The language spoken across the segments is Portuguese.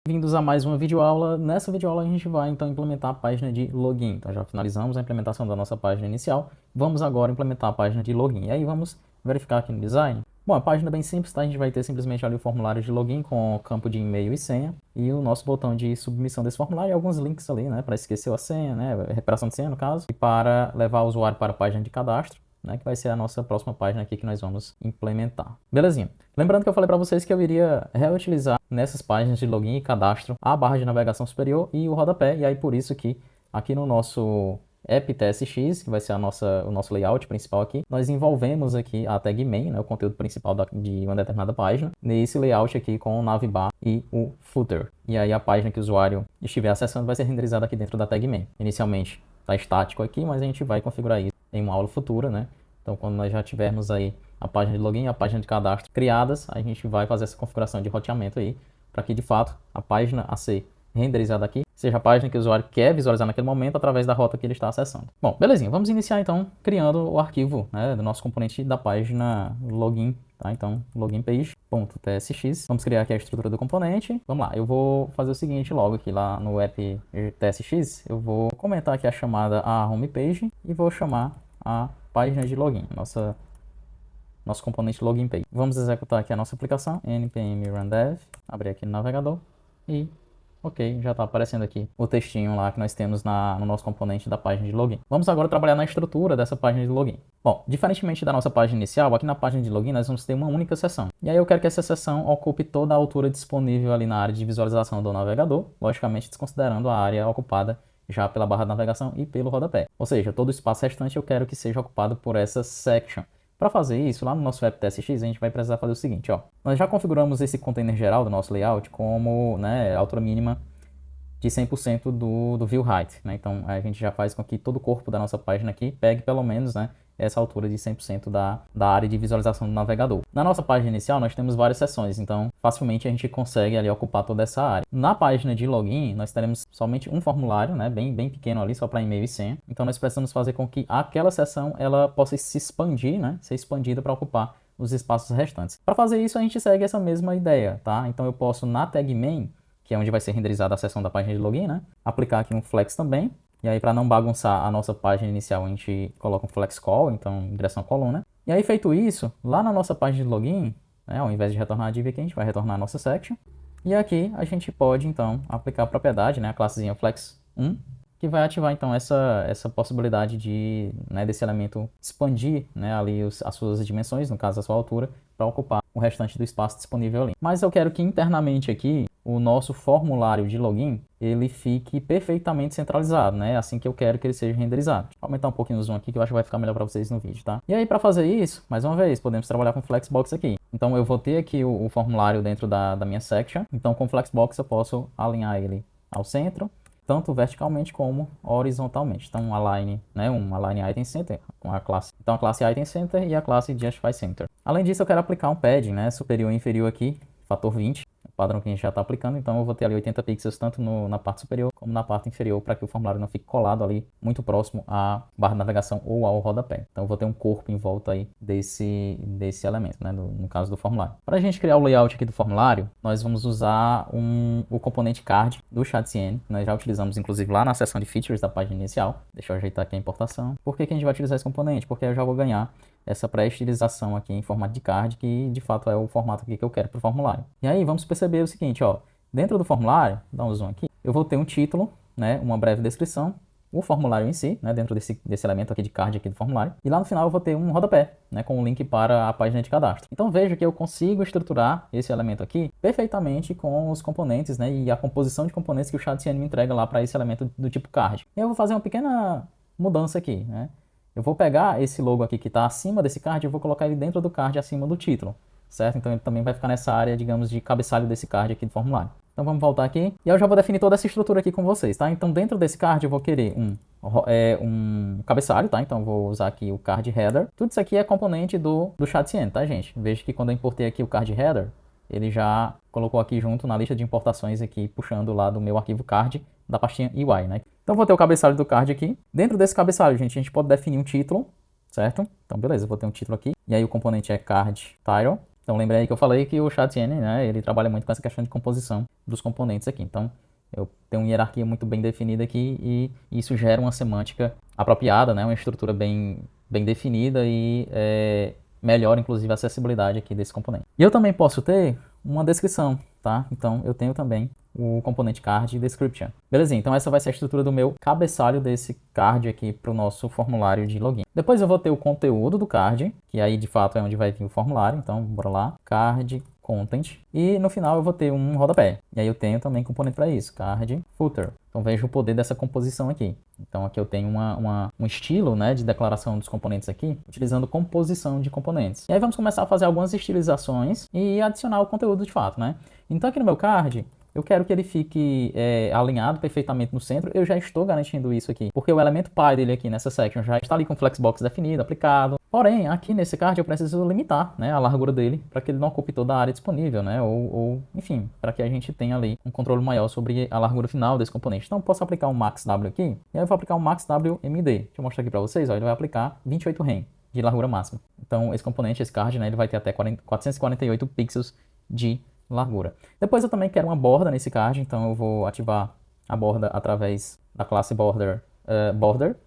Bem-vindos a mais uma videoaula. Nessa videoaula a gente vai então implementar a página de login. Então já finalizamos a implementação da nossa página inicial. Vamos agora implementar a página de login. E aí vamos verificar aqui no design. Bom, a página é bem simples, tá? A gente vai ter simplesmente ali o formulário de login com o campo de e-mail e senha e o nosso botão de submissão desse formulário e alguns links ali, né? Para esquecer a senha, né? Recuperação de senha no caso, e para levar o usuário para a página de cadastro, né, que vai ser a nossa próxima página aqui que nós vamos implementar. Belezinha. Lembrando que eu falei para vocês que eu iria reutilizar nessas páginas de login e cadastro a barra de navegação superior e o rodapé, e aí por isso que aqui no nosso app TSX, que vai ser o nosso layout principal aqui, nós envolvemos aqui a tag main, né, o conteúdo principal de uma determinada página, nesse layout aqui com o navbar e o footer. E aí a página que o usuário estiver acessando vai ser renderizada aqui dentro da tag main. Inicialmente está estático aqui, mas a gente vai configurar isso em uma aula futura, né? Então, quando nós já tivermos aí a página de login e a página de cadastro criadas, a gente vai fazer essa configuração de roteamento aí, para que de fato a página a ser renderizada aqui seja a página que o usuário quer visualizar naquele momento através da rota que ele está acessando. Bom, belezinha, vamos iniciar então criando o arquivo, né, do nosso componente da página login, tá? Então, login page.tsx. Vamos criar aqui a estrutura do componente. Vamos lá, eu vou fazer o seguinte logo aqui lá no app TSX, eu vou comentar aqui a chamada a homepage e vou chamar a página de login, nosso componente login page. Vamos executar aqui a nossa aplicação, npm run dev, abrir aqui no navegador e ok, já está aparecendo aqui o textinho lá que nós temos no nosso componente da página de login. Vamos agora trabalhar na estrutura dessa página de login. Bom, diferentemente da nossa página inicial, aqui na página de login nós vamos ter uma única seção. E aí eu quero que essa seção ocupe toda a altura disponível ali na área de visualização do navegador, logicamente desconsiderando a área ocupada já pela barra de navegação e pelo rodapé. Ou seja, todo o espaço restante eu quero que seja ocupado por essa section. Para fazer isso, lá no nosso app TSX, a gente vai precisar fazer o seguinte, ó. Nós já configuramos esse container geral do nosso layout como, né, altura mínima de 100% do view height, né? Então, a gente já faz com que todo o corpo da nossa página aqui pegue pelo menos, né, essa altura de 100% da área de visualização do navegador. Na nossa página inicial, nós temos várias seções, então facilmente a gente consegue ali ocupar toda essa área. Na página de login, nós teremos somente um formulário, né, bem pequeno ali, só para e-mail e senha. Então, nós precisamos fazer com que aquela seção ela possa se expandir, né, ser expandida para ocupar os espaços restantes. Para fazer isso, a gente segue essa mesma ideia, tá? Então, eu posso na tag main, que é onde vai ser renderizada a seção da página de login, né, aplicar aqui um flex também. E aí, para não bagunçar a nossa página inicial, a gente coloca um flex call, então em direção à coluna. E aí, feito isso, lá na nossa página de login, né, ao invés de retornar a div aqui, a gente vai retornar a nossa section. E aqui a gente pode, então, aplicar a propriedade, né, a classezinha flex1, que vai ativar, então, essa possibilidade de, né, desse elemento expandir, né, ali as suas dimensões, no caso a sua altura, para ocupar o restante do espaço disponível ali. Mas eu quero que internamente aqui, o nosso formulário de login, ele fique perfeitamente centralizado, né? Assim que eu quero que ele seja renderizado. Vou aumentar um pouquinho o zoom aqui, que eu acho que vai ficar melhor para vocês no vídeo, tá? E aí, para fazer isso, mais uma vez, podemos trabalhar com Flexbox aqui. Então, eu vou ter aqui o formulário dentro da minha section. Então, com Flexbox, eu posso alinhar ele ao centro, tanto verticalmente como horizontalmente. Então, um align item center com a classe. Então, a classe item center e a classe justify center. Além disso, eu quero aplicar um padding, né? Superior e inferior aqui, fator 20. Padrão que a gente já está aplicando, então eu vou ter ali 80 pixels tanto na parte superior como na parte inferior para que o formulário não fique colado ali muito próximo à barra de navegação ou ao rodapé. Então eu vou ter um corpo em volta aí desse elemento, né, no caso do formulário. Para a gente criar o layout aqui do formulário, nós vamos usar o componente card do ChatCN, que nós já utilizamos inclusive lá na seção de features da página inicial. Deixa eu ajeitar aqui a importação. Por que a gente vai utilizar esse componente? Porque eu já vou ganhar essa pré-estilização aqui em formato de card, que de fato é o formato aqui que eu quero para o formulário. E aí vamos perceber o seguinte, ó, dentro do formulário, dá um zoom aqui, eu vou ter um título, né, uma breve descrição, o formulário em si, né, dentro desse elemento aqui de card aqui do formulário, e lá no final eu vou ter um rodapé, né, com um link para a página de cadastro. Então veja que eu consigo estruturar esse elemento aqui perfeitamente com os componentes, né, e a composição de componentes que o ChatCN me entrega lá para esse elemento do tipo card. E eu vou fazer uma pequena mudança aqui, né. Eu vou pegar esse logo aqui que está acima desse card e eu vou colocar ele dentro do card acima do título, certo? Então ele também vai ficar nessa área, digamos, de cabeçalho desse card aqui do formulário. Então vamos voltar aqui e eu já vou definir toda essa estrutura aqui com vocês, tá? Então dentro desse card eu vou querer um cabeçalho, tá? Então eu vou usar aqui o card header. Tudo isso aqui é componente do ChatCN, tá, gente? Veja que quando eu importei aqui o card header, ele já colocou aqui junto na lista de importações aqui, puxando lá do meu arquivo card da pastinha UI, né? Então vou ter o cabeçalho do card aqui. Dentro desse cabeçalho, gente, a gente pode definir um título, certo? Então beleza, eu vou ter um título aqui. E aí o componente é card title. Então lembrei aí que eu falei que o Chatien, né, ele trabalha muito com essa questão de composição dos componentes aqui. Então eu tenho uma hierarquia muito bem definida aqui e isso gera uma semântica apropriada, né, uma estrutura bem definida e melhora inclusive a acessibilidade aqui desse componente. E eu também posso ter uma descrição, tá? Então eu tenho também o componente card description. Belezinha, então essa vai ser a estrutura do meu cabeçalho desse card aqui para o nosso formulário de login. Depois eu vou ter o conteúdo do card, que aí de fato é onde vai vir o formulário. Então bora lá, card content, e no final eu vou ter um rodapé. E aí eu tenho também componente para isso, card footer. Então veja o poder dessa composição aqui. Então aqui eu tenho um estilo, né, de declaração dos componentes aqui, utilizando composição de componentes. E aí vamos começar a fazer algumas estilizações e adicionar o conteúdo de fato, né? Então aqui no meu card, eu quero que ele fique alinhado perfeitamente no centro. Eu já estou garantindo isso aqui, porque o elemento pi dele aqui nessa section já está ali com o flexbox definido, aplicado. Porém, aqui nesse card eu preciso limitar, né, a largura dele para que ele não ocupe toda a área disponível, né? Ou enfim, para que a gente tenha ali um controle maior sobre a largura final desse componente. Então, eu posso aplicar um max w aqui, e aí eu vou aplicar um max w md. Deixa eu mostrar aqui para vocês, ó, ele vai aplicar 28 rem de largura máxima. Então, esse componente, esse card, né, ele vai ter até 448 pixels de largura. Depois eu também quero uma borda nesse card, então eu vou ativar a borda através da classe border,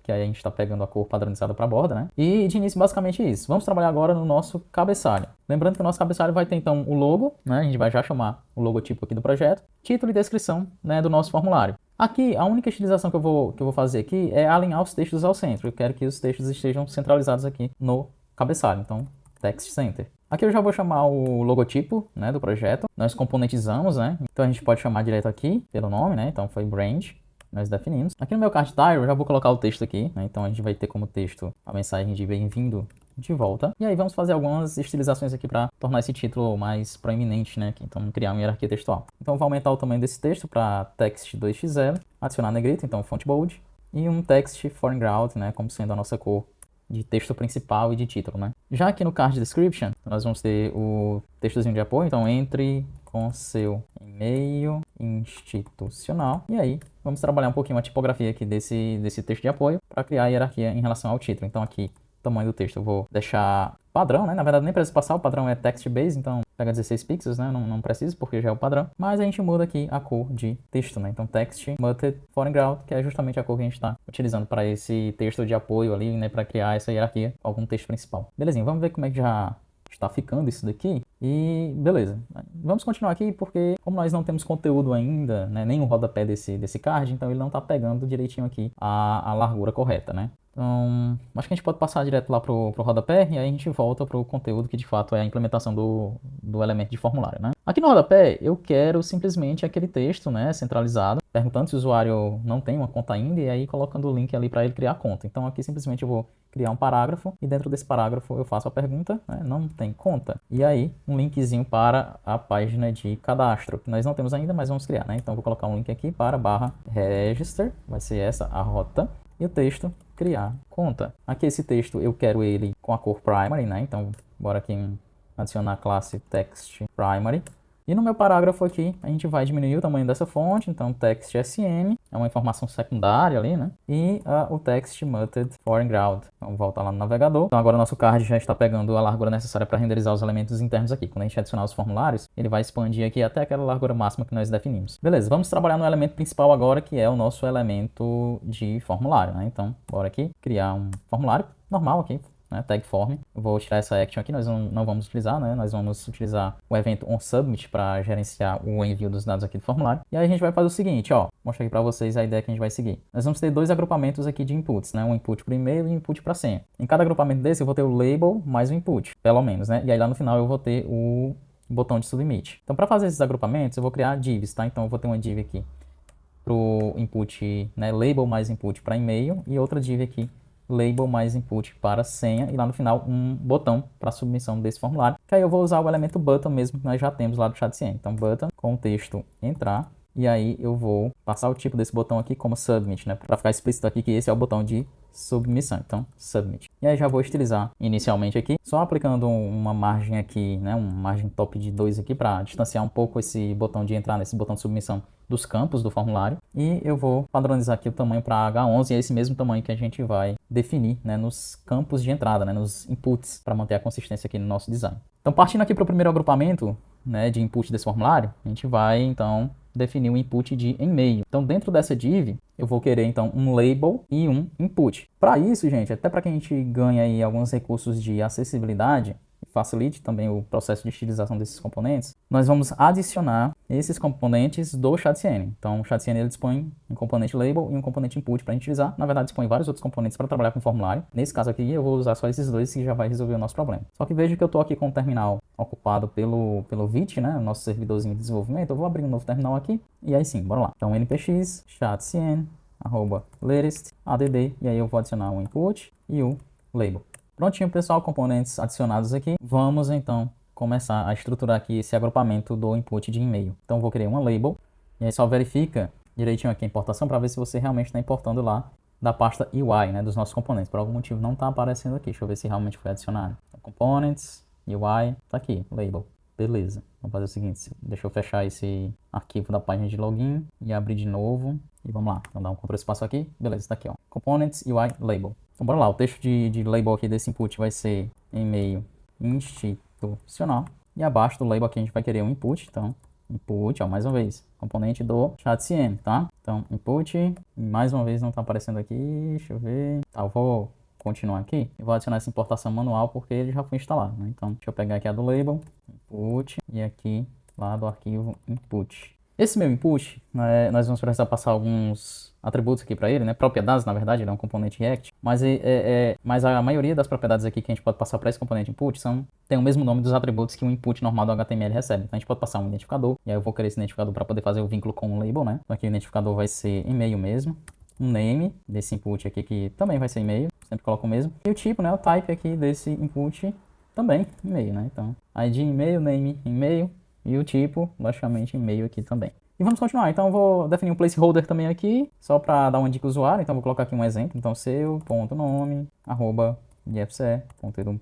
que aí a gente está pegando a cor padronizada para a borda, né? E de início basicamente isso. Vamos trabalhar agora no nosso cabeçalho. Lembrando que o nosso cabeçalho vai ter então o logo, né? A gente vai já chamar o logotipo aqui do projeto, título e descrição, né, do nosso formulário. Aqui, a única estilização que eu vou fazer aqui é alinhar os textos ao centro. Eu quero que os textos estejam centralizados aqui no cabeçalho, então text center. Aqui eu já vou chamar o logotipo, né, do projeto. Nós componentizamos, né? Então a gente pode chamar direto aqui pelo nome, né? Então foi brand, nós definimos. Aqui no meu card tile eu já vou colocar o texto aqui, né? Então a gente vai ter como texto a mensagem de bem-vindo de volta. E aí vamos fazer algumas estilizações aqui para tornar esse título mais proeminente, né? Então criar uma hierarquia textual. Então eu vou aumentar o tamanho desse texto para text 2xl, adicionar negrito, então font bold, e um text foreground, né, como sendo a nossa cor de texto principal e de título, né? Já aqui no card description, nós vamos ter o textozinho de apoio, então entre com seu e-mail institucional. E aí, vamos trabalhar um pouquinho a tipografia aqui desse texto de apoio para criar a hierarquia em relação ao título. Então aqui, o tamanho do texto eu vou deixar padrão, né? Na verdade nem precisa passar, o padrão é text base, então pega 16 pixels, né? Não precisa porque já é o padrão. Mas a gente muda aqui a cor de texto, né? Então text muted foreground, que é justamente a cor que a gente está utilizando para esse texto de apoio ali, né? Para criar essa hierarquia, algum texto principal. Belezinha, vamos ver como é que já está ficando isso daqui. E beleza, vamos continuar aqui porque como nós não temos conteúdo ainda, né, nem o rodapé desse card, então ele não está pegando direitinho aqui a largura correta, né? Então, acho que a gente pode passar direto lá pro rodapé e aí a gente volta pro conteúdo que de fato é a implementação do elemento de formulário, né? Aqui no rodapé eu quero simplesmente aquele texto, né, centralizado, perguntando se o usuário não tem uma conta ainda e aí colocando o link ali para ele criar a conta. Então aqui simplesmente eu vou criar um parágrafo e dentro desse parágrafo eu faço a pergunta, né, não tem conta. E aí um linkzinho para a página de cadastro, que nós não temos ainda, mas vamos criar, né? Então vou colocar um link aqui para /register, vai ser essa a rota. E o texto, criar conta. Aqui esse texto eu quero ele com a cor primary, né? Então, bora aqui adicionar a classe text primary. E no meu parágrafo aqui, a gente vai diminuir o tamanho dessa fonte. Então, text sm é uma informação secundária ali, né? E o text muted foreground. Então, volta lá no navegador. Então, agora o nosso card já está pegando a largura necessária para renderizar os elementos internos aqui. Quando a gente adicionar os formulários, ele vai expandir aqui até aquela largura máxima que nós definimos. Beleza, vamos trabalhar no elemento principal agora, que é o nosso elemento de formulário, né? Então, bora aqui criar um formulário normal aqui, né, tag form. Eu vou tirar essa action aqui, nós não vamos utilizar, né? Nós vamos utilizar o evento onSubmit para gerenciar o envio dos dados aqui do formulário. E aí a gente vai fazer o seguinte, ó, mostrar aqui para vocês a ideia que a gente vai seguir. Nós vamos ter dois agrupamentos aqui de inputs, né? Um input para e-mail e um input para senha. Em cada agrupamento desse eu vou ter o label mais o input, pelo menos, né? E aí lá no final eu vou ter o botão de submit. Então para fazer esses agrupamentos eu vou criar divs, tá? Então eu vou ter uma div aqui pro input, né, label mais input para e-mail e outra div aqui label mais input para senha e lá no final um botão para submissão desse formulário, que aí eu vou usar o elemento button mesmo que nós já temos lá do Chatien. Então button com o texto entrar e aí eu vou passar o tipo desse botão aqui como submit, né, para ficar explícito aqui que esse é o botão de submissão, então submit. E aí já vou estilizar inicialmente aqui, só aplicando uma margem aqui, né, uma margem top de 2 aqui para distanciar um pouco esse botão de entrar nesse botão de submissão dos campos do formulário. E eu vou padronizar aqui o tamanho para H11 e é esse mesmo tamanho que a gente vai definir, né, nos campos de entrada, né, nos inputs, para manter a consistência aqui no nosso design. Então, partindo aqui para o primeiro agrupamento, né, de input desse formulário, a gente vai, então, definir um input de e-mail. Então, dentro dessa div, eu vou querer, então, um label e um input. Para isso, gente, até para que a gente ganhe aí alguns recursos de acessibilidade, facilite também o processo de estilização desses componentes, nós vamos adicionar esses componentes do Chatcn. Então, o Chatcn ele dispõe um componente label e um componente input para a gente utilizar. Na verdade, dispõe vários outros componentes para trabalhar com o formulário. Nesse caso aqui, eu vou usar só esses dois que já vai resolver o nosso problema. Só que veja que eu estou aqui com o terminal ocupado pelo Vite, né, o nosso servidorzinho de desenvolvimento. Eu vou abrir um novo terminal aqui e aí sim, bora lá. Então, npx chatcn @latest add e aí eu vou adicionar o input e o label. Prontinho, pessoal, componentes adicionados aqui. Vamos, então, começar a estruturar aqui esse agrupamento do input de e-mail. Então, vou criar uma label, e aí só verifica direitinho aqui a importação para ver se você realmente está importando lá da pasta UI, né, dos nossos componentes. Por algum motivo não está aparecendo aqui. Deixa eu ver se realmente foi adicionado. Então, components, UI, tá aqui, label. Beleza. Vamos fazer o seguinte, deixa eu fechar esse arquivo da página de login e abrir de novo. E vamos lá, vamos dar um Ctrl espaço aqui. Beleza, tá aqui, ó. Components, UI, label. Então, bora lá. O texto de label aqui desse input vai ser e-mail institucional. E abaixo do label aqui a gente vai querer um input. Então, input, ó, mais uma vez, componente do Chatcn, tá? Então, input, mais uma vez não tá aparecendo aqui. Deixa eu ver. Tá, eu vou continuar aqui e vou adicionar essa importação manual porque ele já foi instalado, né? Então, deixa eu pegar aqui a do label, input, e aqui lá do arquivo input. Esse meu input, né, nós vamos precisar passar alguns atributos aqui para ele, né? Propriedades, na verdade, ele é um componente React, mas a maioria das propriedades aqui que a gente pode passar para esse componente input tem o mesmo nome dos atributos que o input normal do HTML recebe. Então a gente pode passar um identificador, e aí eu vou querer esse identificador para poder fazer o vínculo com o label, né? Então aqui o identificador vai ser e-mail mesmo, um name desse input aqui que também vai ser e-mail, sempre coloco o mesmo, e o tipo, né? O type aqui desse input também e-mail, né? Então ID e-mail, name e-mail, e o tipo, logicamente, e-mail aqui também. E vamos continuar. Então eu vou definir um placeholder também aqui, só para dar uma dica ao usuário. Então eu vou colocar aqui um exemplo. Então seu.nome, @ifce.edu.br,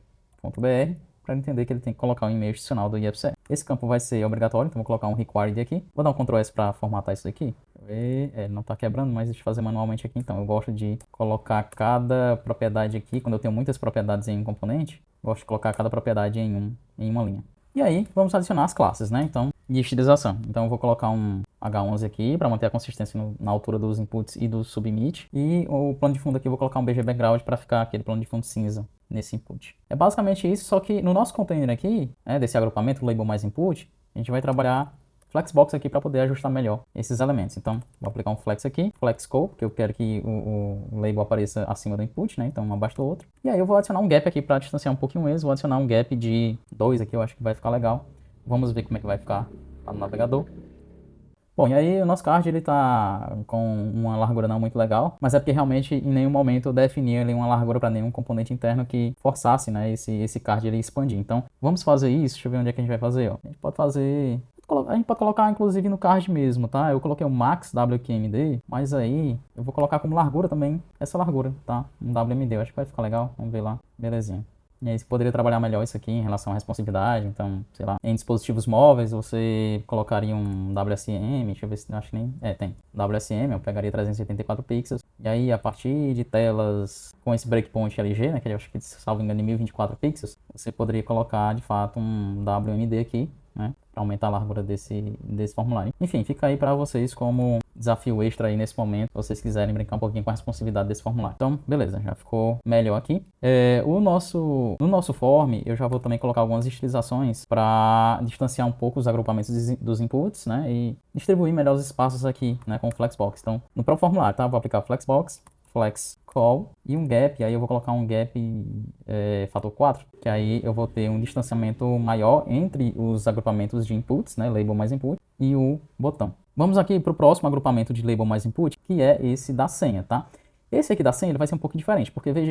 para entender que ele tem que colocar um e-mail institucional do IFCE. Esse campo vai ser obrigatório, então vou colocar um required aqui. Vou dar um Ctrl S para formatar isso aqui. Ele não está quebrando, mas deixa eu fazer manualmente aqui. Então eu gosto de colocar cada propriedade aqui, quando eu tenho muitas propriedades em um componente, eu gosto de colocar cada propriedade em uma linha. E aí, vamos adicionar as classes, né? Então, de estilização. Então, eu vou colocar um H11 aqui para manter a consistência na altura dos inputs e do submit. E o plano de fundo aqui eu vou colocar um BG Background para ficar aquele plano de fundo cinza nesse input. É basicamente isso, só que no nosso container aqui, né, desse agrupamento, label mais input, a gente vai trabalhar Flexbox aqui para poder ajustar melhor esses elementos. Então, vou aplicar um flex aqui, flex scope, porque eu quero que o label apareça acima do input, né? Então, um abaixo do outro. E aí eu vou adicionar um gap aqui para distanciar um pouquinho eles. Vou adicionar um gap de 2 aqui, eu acho que vai ficar legal. Vamos ver como é que vai ficar lá no navegador. Bom, e aí o nosso card ele tá com uma largura não muito legal, mas é porque realmente em nenhum momento eu defini ali uma largura para nenhum componente interno que forçasse, né, esse card ele expandir. Então, vamos fazer isso, deixa eu ver onde é que a gente vai fazer, ó. A gente pode colocar inclusive no card mesmo, tá? Eu coloquei o max WQMD, mas aí eu vou colocar como largura também essa largura, tá? Um WMD, eu acho que vai ficar legal, vamos ver lá, belezinha. E aí você poderia trabalhar melhor isso aqui em relação à responsividade. Então, sei lá, em dispositivos móveis você colocaria um WSM, deixa eu ver se acho que nem... tem. WSM, eu pegaria 384 pixels. E aí, a partir de telas com esse breakpoint LG, né, que eu acho que salvo engano de 1024 pixels, você poderia colocar, de fato, um WMD aqui, né, para aumentar a largura desse formulário. Enfim, fica aí para vocês como desafio extra aí nesse momento, se vocês quiserem brincar um pouquinho com a responsividade desse formulário. Então, beleza, já ficou melhor aqui. No nosso form, eu já vou também colocar algumas estilizações para distanciar um pouco os agrupamentos dos inputs, né, e distribuir melhor os espaços aqui, né, com o Flexbox. Então, no próprio formulário, tá, vou aplicar o Flexbox, flex call e um gap, aí eu vou colocar um gap fator 4, que aí eu vou ter um distanciamento maior entre os agrupamentos de inputs, né, label mais input, e o botão. Vamos aqui para o próximo agrupamento de label mais input, que é esse da senha, tá? Esse aqui da senha ele vai ser um pouco diferente, porque veja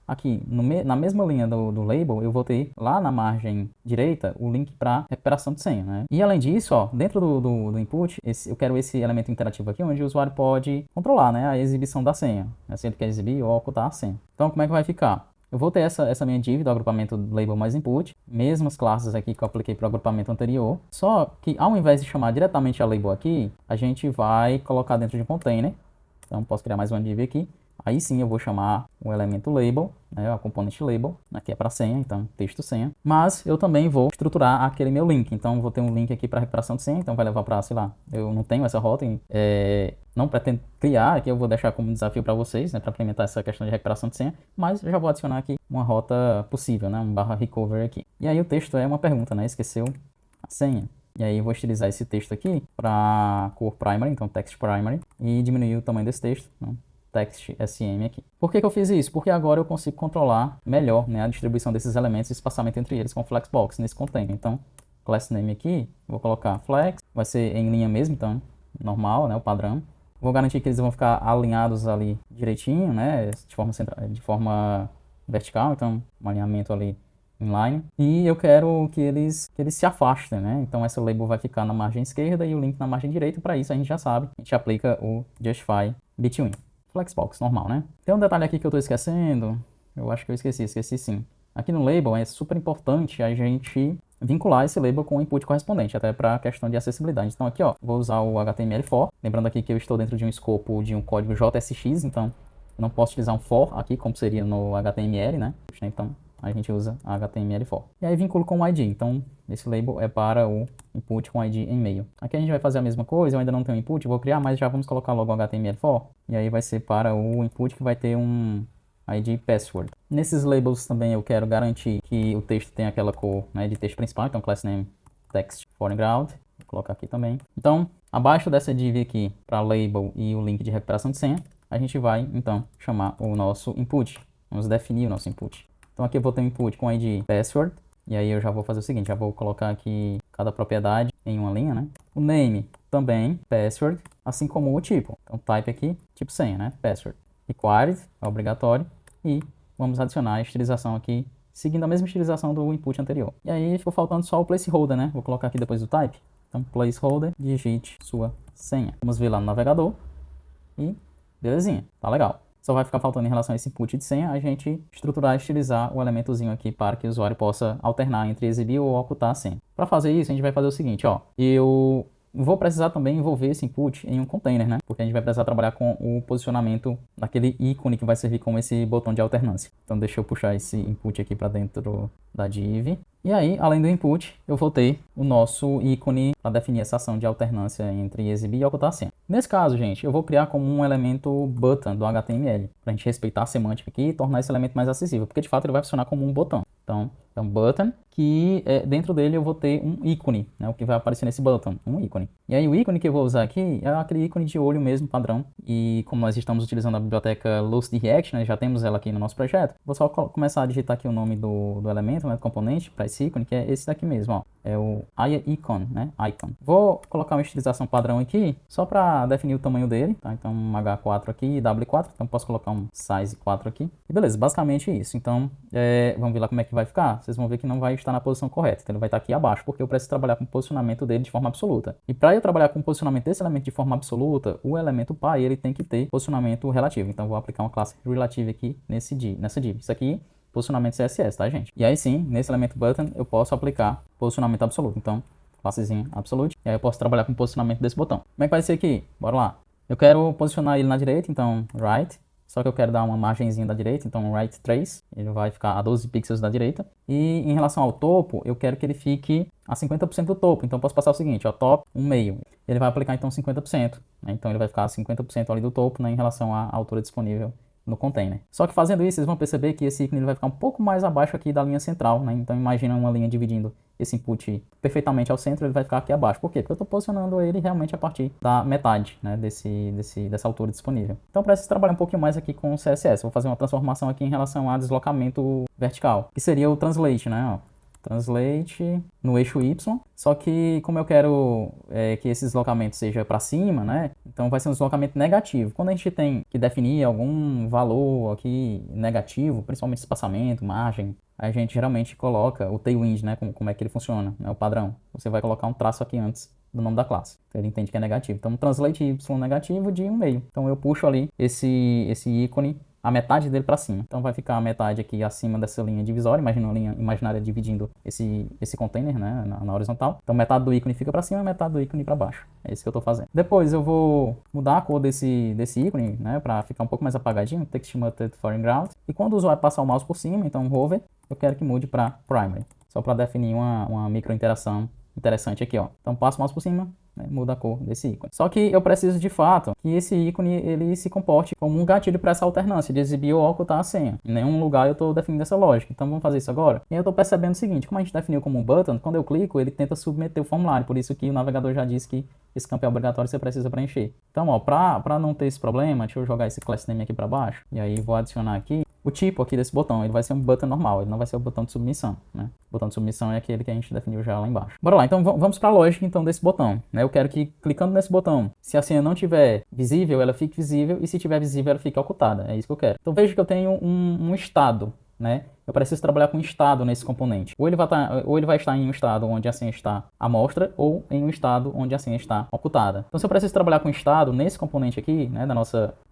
aqui na mesma linha do label, eu vou ter lá na margem direita o link para recuperação de senha, né? E além disso, ó, dentro do input, eu quero esse elemento interativo aqui, onde o usuário pode controlar, né, a exibição da senha, se ele quer exibir ou ocultar a senha. Então, como é que vai ficar? Eu vou ter essa minha div do agrupamento label mais input, mesmas classes aqui que eu apliquei para o agrupamento anterior, só que ao invés de chamar diretamente a label aqui, a gente vai colocar dentro de um container. Então, posso criar mais uma div aqui. Aí sim eu vou chamar o elemento label, né, a componente label, aqui é para senha, então texto senha. Mas eu também vou estruturar aquele meu link, então vou ter um link aqui para recuperação de senha, então vai levar para, sei lá, eu não tenho essa rota, não pretendo criar, aqui eu vou deixar como desafio para vocês, né, para implementar essa questão de recuperação de senha, mas eu já vou adicionar aqui uma rota possível, né, um /recover aqui. E aí o texto é uma pergunta, né, esqueceu a senha. E aí eu vou estilizar esse texto aqui para cor primary, então text primary, e diminuir o tamanho desse texto, né? Text SM aqui. Por que eu fiz isso? Porque agora eu consigo controlar melhor, né, a distribuição desses elementos e espaçamento entre eles com Flexbox nesse container. Então, class name aqui, vou colocar flex, vai ser em linha mesmo, então normal, né, o padrão. Vou garantir que eles vão ficar alinhados ali direitinho, né, de forma vertical, então um alinhamento ali inline. E eu quero que eles se afastem, né? Então essa label vai ficar na margem esquerda e o link na margem direita. Para isso a gente já sabe, a gente aplica o justify between. Flexbox, normal, né? Tem um detalhe aqui que eu estou esquecendo. Eu acho que eu esqueci sim. Aqui no label é super importante a gente vincular esse label com o input correspondente, até para a questão de acessibilidade. Então aqui, ó, vou usar o HTML4. Lembrando aqui que eu estou dentro de um escopo de um código JSX, então eu não posso utilizar um for aqui, como seria no HTML, né? Então a gente usa HTML4. E aí vinculo com o ID. Então, esse label é para o input com ID em meio. Aqui a gente vai fazer a mesma coisa. Eu ainda não tenho input, vou criar, mas já vamos colocar logo o HTML4. E aí vai ser para o input que vai ter um ID password. Nesses labels também eu quero garantir que o texto tem aquela cor, né, de texto principal. Então, class name text foreground. Vou colocar aqui também. Então, abaixo dessa div aqui, para label e o link de recuperação de senha, a gente vai, então, chamar o nosso input. Vamos definir o nosso input. Então aqui eu vou ter um input com ID password, e aí eu já vou fazer o seguinte, já vou colocar aqui cada propriedade em uma linha, né? O name também, password, assim como o tipo. Então type aqui, tipo senha, né? Password. Required, é obrigatório, e vamos adicionar a estilização aqui, seguindo a mesma estilização do input anterior. E aí ficou faltando só o placeholder, né? Vou colocar aqui depois do type. Então placeholder, digite sua senha. Vamos ver lá no navegador, e belezinha, tá legal. Só vai ficar faltando em relação a esse input de senha, a gente estruturar e estilizar o elementozinho aqui para que o usuário possa alternar entre exibir ou ocultar a senha. Para fazer isso, a gente vai fazer o seguinte, ó. Eu vou precisar também envolver esse input em um container, né? Porque a gente vai precisar trabalhar com o posicionamento daquele ícone que vai servir como esse botão de alternância. Então deixa eu puxar esse input aqui para dentro da div. E aí, além do input, eu vou ter o nosso ícone para definir essa ação de alternância entre exibir e ocultar a senha. Nesse caso, gente, eu vou criar como um elemento button do HTML, para a gente respeitar a semântica aqui e tornar esse elemento mais acessível, porque de fato ele vai funcionar como um botão. Então, é um button que dentro dele eu vou ter um ícone, né, o que vai aparecer nesse button, um ícone. E aí o ícone que eu vou usar aqui é aquele ícone de olho mesmo, padrão. E como nós estamos utilizando a biblioteca Lucid React, né, já temos ela aqui no nosso projeto, vou só começar a digitar aqui o nome do elemento, né, do componente, para esse ícone, que é esse daqui mesmo, ó. É o icon, né, icon. Vou colocar uma estilização padrão aqui, só para definir o tamanho dele, tá? Então um H4 aqui e W4, então posso colocar um size 4 aqui. E beleza, basicamente isso. Então, vamos ver lá como é que vai ficar. Vocês vão ver que não vai estar na posição correta, então ele vai estar aqui abaixo, porque eu preciso trabalhar com o posicionamento dele de forma absoluta. E para eu trabalhar com o posicionamento desse elemento de forma absoluta, o elemento pai, ele tem que ter posicionamento relativo. Então vou aplicar uma classe relative aqui nessa div. Isso aqui, posicionamento CSS, tá, gente? E aí sim, nesse elemento button, eu posso aplicar posicionamento absoluto. Então, classezinha absolute, e aí eu posso trabalhar com o posicionamento desse botão. Como é que vai ser aqui? Bora lá. Eu quero posicionar ele na direita, então right. Só que eu quero dar uma margenzinha da direita, então right 3, ele vai ficar a 12 pixels da direita. E em relação ao topo, eu quero que ele fique a 50% do topo. Então eu posso passar o seguinte, ó, top 1 meio. Ele vai aplicar então 50%, né? Então ele vai ficar a 50% ali do topo, né, em relação à altura disponível no container. Só que fazendo isso, vocês vão perceber que esse ícone ele vai ficar um pouco mais abaixo aqui da linha central, né? Então imagina uma linha dividindo esse input perfeitamente ao centro, ele vai ficar aqui abaixo. Por quê? Porque eu estou posicionando ele realmente a partir da metade, né, dessa altura disponível. Então eu preciso trabalhar um pouquinho mais aqui com o CSS. Vou fazer uma transformação aqui em relação a deslocamento vertical, que seria o translate, né? Ó. Translate no eixo Y, só que como eu quero que esse deslocamento seja para cima, né? Então vai ser um deslocamento negativo. Quando a gente tem que definir algum valor aqui negativo, principalmente espaçamento, margem, a gente geralmente coloca o tailwind, né? Como é que ele funciona, né? O padrão. Você vai colocar um traço aqui antes do nome da classe. Então ele entende que é negativo. Então translate Y negativo de 1 meio. Então eu puxo ali esse ícone a metade dele para cima. Então vai ficar a metade aqui acima dessa linha divisória, imagina uma linha imaginária dividindo esse container, né, na horizontal. Então metade do ícone fica para cima, metade do ícone para baixo. É isso que eu estou fazendo. Depois eu vou mudar a cor desse ícone, né, para ficar um pouco mais apagadinho, Text Muted Foreground. E quando o usuário passar o mouse por cima, então hover, eu quero que mude para Primary. Só para definir uma micro interação interessante aqui, ó. Então passo o mouse por cima, né, muda a cor desse ícone. Só que eu preciso de fato que esse ícone ele se comporte como um gatilho para essa alternância de exibir ou ocultar a senha. Em nenhum lugar eu estou definindo essa lógica. Então vamos fazer isso agora. E eu estou percebendo o seguinte, como a gente definiu como um button, quando eu clico ele tenta submeter o formulário. Por isso que o navegador já disse que esse campo é obrigatório, você precisa preencher. Então, ó, para não ter esse problema, deixa eu jogar esse class name aqui para baixo. E aí vou adicionar aqui o tipo aqui desse botão, ele vai ser um button normal, ele não vai ser o botão de submissão, né? O botão de submissão é aquele que a gente definiu já lá embaixo. Bora lá, então vamos para a lógica então desse botão, né? Eu quero que clicando nesse botão, se a senha não estiver visível, ela fique visível, e se estiver visível, ela fique ocultada, é isso que eu quero. Então veja que eu tenho um estado, né? Eu preciso trabalhar com estado nesse componente. Ou ele vai estar em um estado onde a senha está à mostra, ou em um estado onde a senha está ocultada. Então, se eu preciso trabalhar com estado nesse componente aqui, né, no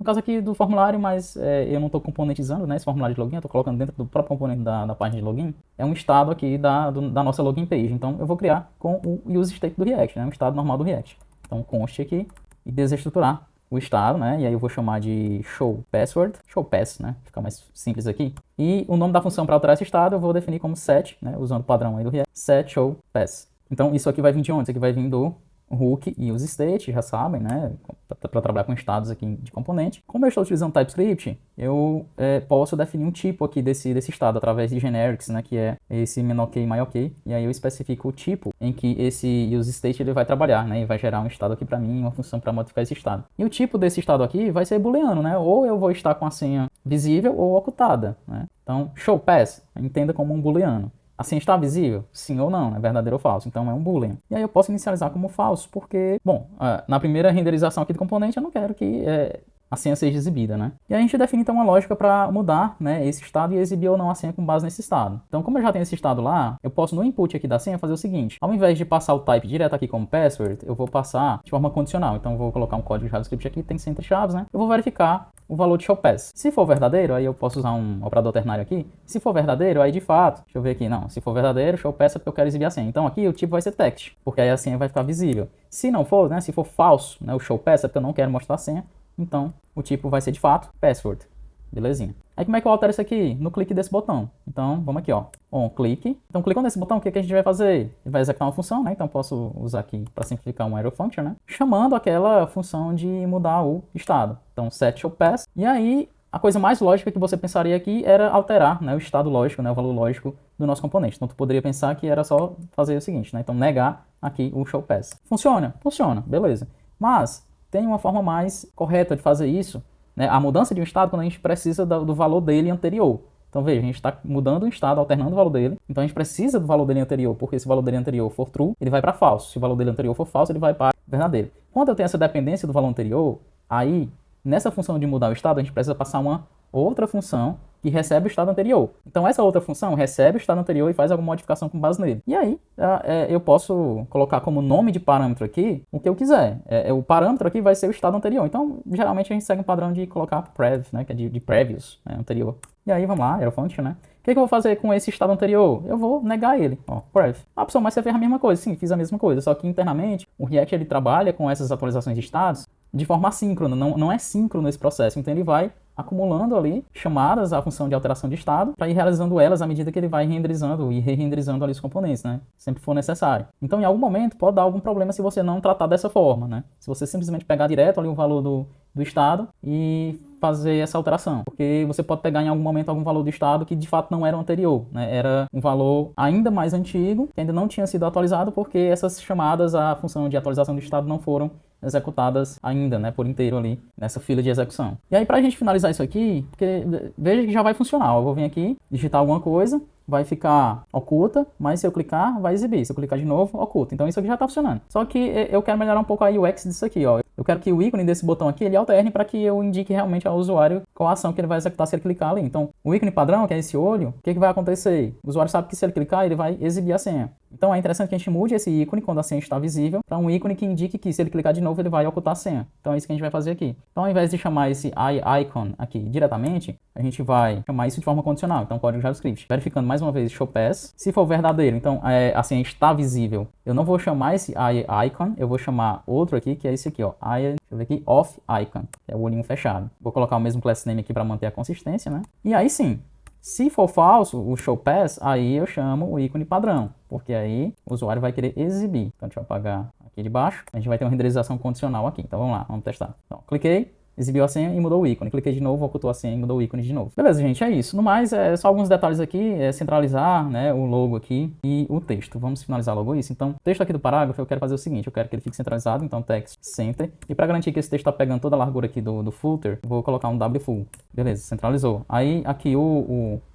caso aqui do formulário, mas eu não estou componentizando, né, esse formulário de login, eu estou colocando dentro do próprio componente da página de login, é um estado aqui da nossa login page. Então, eu vou criar com o use state do React, né, um estado normal do React. Então, const aqui e desestruturar o estado, né? E aí eu vou chamar de show password, show pass, né? Fica mais simples aqui. E o nome da função para alterar esse estado eu vou definir como set, né? Usando o padrão aí do React, set show pass. Então isso aqui vai vir de onde? Isso aqui vai vir do hook e use state, já sabem, né? Para trabalhar com estados aqui de componente. Como eu estou utilizando TypeScript, eu posso definir um tipo aqui desse estado através de generics, né? Que é esse menor que, maior que. E aí eu especifico o tipo em que esse use state ele vai trabalhar, né? E vai gerar um estado aqui para mim, uma função para modificar esse estado. E o tipo desse estado aqui vai ser booleano, né? Ou eu vou estar com a senha visível ou ocultada, né? Então, show pass, entenda como um booleano. A senha está visível? Sim ou não, é verdadeiro ou falso. Então é um boolean. E aí eu posso inicializar como falso, porque, bom, na primeira renderização aqui do componente eu não quero que a senha seja exibida, né? E aí a gente define então uma lógica para mudar, né, esse estado e exibir ou não a senha com base nesse estado. Então, como eu já tenho esse estado lá, eu posso no input aqui da senha fazer o seguinte: ao invés de passar o type direto aqui como password, eu vou passar de forma condicional. Então, eu vou colocar um código de JavaScript aqui, tem 100 chaves, né? Eu vou verificar o valor de show pass. Se for verdadeiro, aí eu posso usar um operador ternário aqui. Se for verdadeiro, aí de fato, deixa eu ver aqui, não, se for verdadeiro, show pass é porque eu quero exibir a senha. Então aqui o tipo vai ser text, porque aí a senha vai ficar visível. Se não for, né, se for falso, né, o show pass é porque eu não quero mostrar a senha, então o tipo vai ser de fato password. Belezinha. Aí como é que eu altero isso aqui? No clique desse botão. Então, vamos aqui, ó. On clique. Então, clicando nesse botão, o que a gente vai fazer? Ele vai executar uma função, né? Então, posso usar aqui para simplificar um arrow function, né? Chamando aquela função de mudar o estado. Então, set show pass. E aí, a coisa mais lógica que você pensaria aqui era alterar, né, o estado lógico, né, o valor lógico do nosso componente. Então, tu poderia pensar que era só fazer o seguinte, né? Então, negar aqui o show pass. Funciona? Funciona. Beleza. Mas, tem uma forma mais correta de fazer isso, né? A mudança de um estado quando a gente precisa do valor dele anterior. Então veja, a gente está mudando o estado, alternando o valor dele. Então a gente precisa do valor dele anterior, porque se o valor dele anterior for true, ele vai para falso. Se o valor dele anterior for falso, ele vai para verdadeiro. Quando eu tenho essa dependência do valor anterior, aí nessa função de mudar o estado, a gente precisa passar uma outra função que recebe o estado anterior. Então essa outra função recebe o estado anterior e faz alguma modificação com base nele. E aí eu posso colocar como nome de parâmetro aqui o que eu quiser. O parâmetro aqui vai ser o estado anterior. Então geralmente a gente segue um padrão de colocar prev, né, que é de previous, né, anterior. E aí vamos lá, arrow function, né? O que eu vou fazer com esse estado anterior? Eu vou negar ele, ó, prev. Ah, pessoal, mas você fez a mesma coisa. Sim, fiz a mesma coisa, só que internamente o React ele trabalha com essas atualizações de estados de forma assíncrona, não é síncrono esse processo. Então ele vai acumulando ali chamadas à função de alteração de estado para ir realizando elas à medida que ele vai renderizando e re-renderizando ali os componentes, né? Sempre for necessário. Então, em algum momento, pode dar algum problema se você não tratar dessa forma, né? Se você simplesmente pegar direto ali o valor do estado e fazer essa alteração. Porque você pode pegar em algum momento algum valor do estado que de fato não era o anterior, né? Era um valor ainda mais antigo, que ainda não tinha sido atualizado porque essas chamadas à função de atualização do estado não foram executadas ainda, né, por inteiro ali, nessa fila de execução. E aí, pra gente finalizar isso aqui, porque veja que já vai funcionar, eu vou vir aqui, digitar alguma coisa, vai ficar oculta, mas se eu clicar, vai exibir. Se eu clicar de novo, oculta. Então isso aqui já está funcionando. Só que eu quero melhorar um pouco a UX disso aqui, ó. Eu quero que o ícone desse botão aqui, ele alterne para que eu indique realmente ao usuário qual a ação que ele vai executar se ele clicar ali. Então, o ícone padrão, que é esse olho, o que vai acontecer? O usuário sabe que se ele clicar, ele vai exibir a senha. Então, é interessante que a gente mude esse ícone, quando a senha está visível, para um ícone que indique que se ele clicar de novo, ele vai ocultar a senha. Então, é isso que a gente vai fazer aqui. Então, ao invés de chamar esse icon aqui diretamente, a gente vai chamar isso de forma condicional. Então, código JavaScript. Verificando mais uma vez, show pass. Se for verdadeiro, então a senha está visível. Eu não vou chamar esse icon, eu vou chamar outro aqui, que é esse aqui, ó. Deixa eu ver aqui, off icon. É o olhinho fechado. Vou colocar o mesmo class name aqui para manter a consistência, né? E aí sim, se for falso, o show pass, aí eu chamo o ícone padrão, porque aí o usuário vai querer exibir. Então deixa eu apagar aqui de baixo. A gente vai ter uma renderização condicional aqui. Então vamos lá, vamos testar. Então, cliquei, exibiu a senha e mudou o ícone. Cliquei de novo, ocultou a senha e mudou o ícone de novo. Beleza, gente, é isso. No mais, é só alguns detalhes aqui, centralizar, né, o logo aqui e o texto. Vamos finalizar logo isso. Então, o texto aqui do parágrafo, eu quero fazer o seguinte, eu quero que ele fique centralizado, então text center. E para garantir que esse texto está pegando toda a largura aqui do footer, eu vou colocar um wfull. Beleza, centralizou. Aí, aqui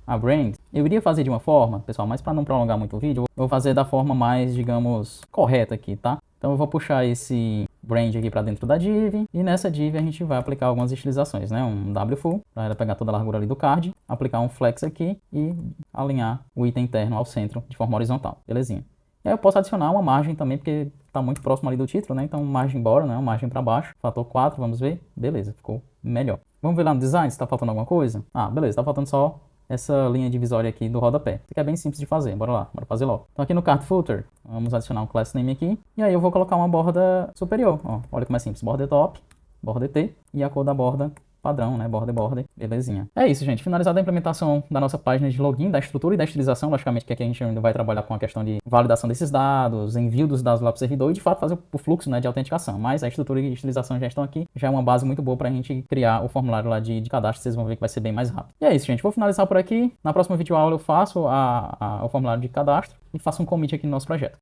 a brand, eu iria fazer de uma forma, pessoal, mas para não prolongar muito o vídeo, eu vou fazer da forma mais, digamos, correta aqui, tá? Então eu vou puxar esse brand aqui para dentro da div, e nessa div a gente vai aplicar algumas estilizações, né? Um wfull, para ela pegar toda a largura ali do card, aplicar um flex aqui e alinhar o item interno ao centro de forma horizontal, belezinha. E aí eu posso adicionar uma margem também, porque está muito próximo ali do título, né? Então margem embora, né? Uma margem para baixo, fator 4, vamos ver, beleza, ficou melhor. Vamos ver lá no design se está faltando alguma coisa? Ah, beleza, está faltando só essa linha divisória aqui do rodapé. Isso aqui é bem simples de fazer, bora lá, bora fazer logo. Então aqui no card footer, vamos adicionar um class name aqui, e aí eu vou colocar uma borda superior, ó, olha como é simples, border top, border T, e a cor da borda padrão, né, border, belezinha. É isso, gente, finalizada a implementação da nossa página de login, da estrutura e da estilização, logicamente que aqui a gente ainda vai trabalhar com a questão de validação desses dados, envio dos dados lá para o servidor e de fato fazer o fluxo, né, de autenticação, mas a estrutura e estilização já estão aqui, já é uma base muito boa para a gente criar o formulário lá de cadastro, vocês vão ver que vai ser bem mais rápido. E é isso, gente, vou finalizar por aqui, na próxima videoaula eu faço o formulário de cadastro e faço um commit aqui no nosso projeto.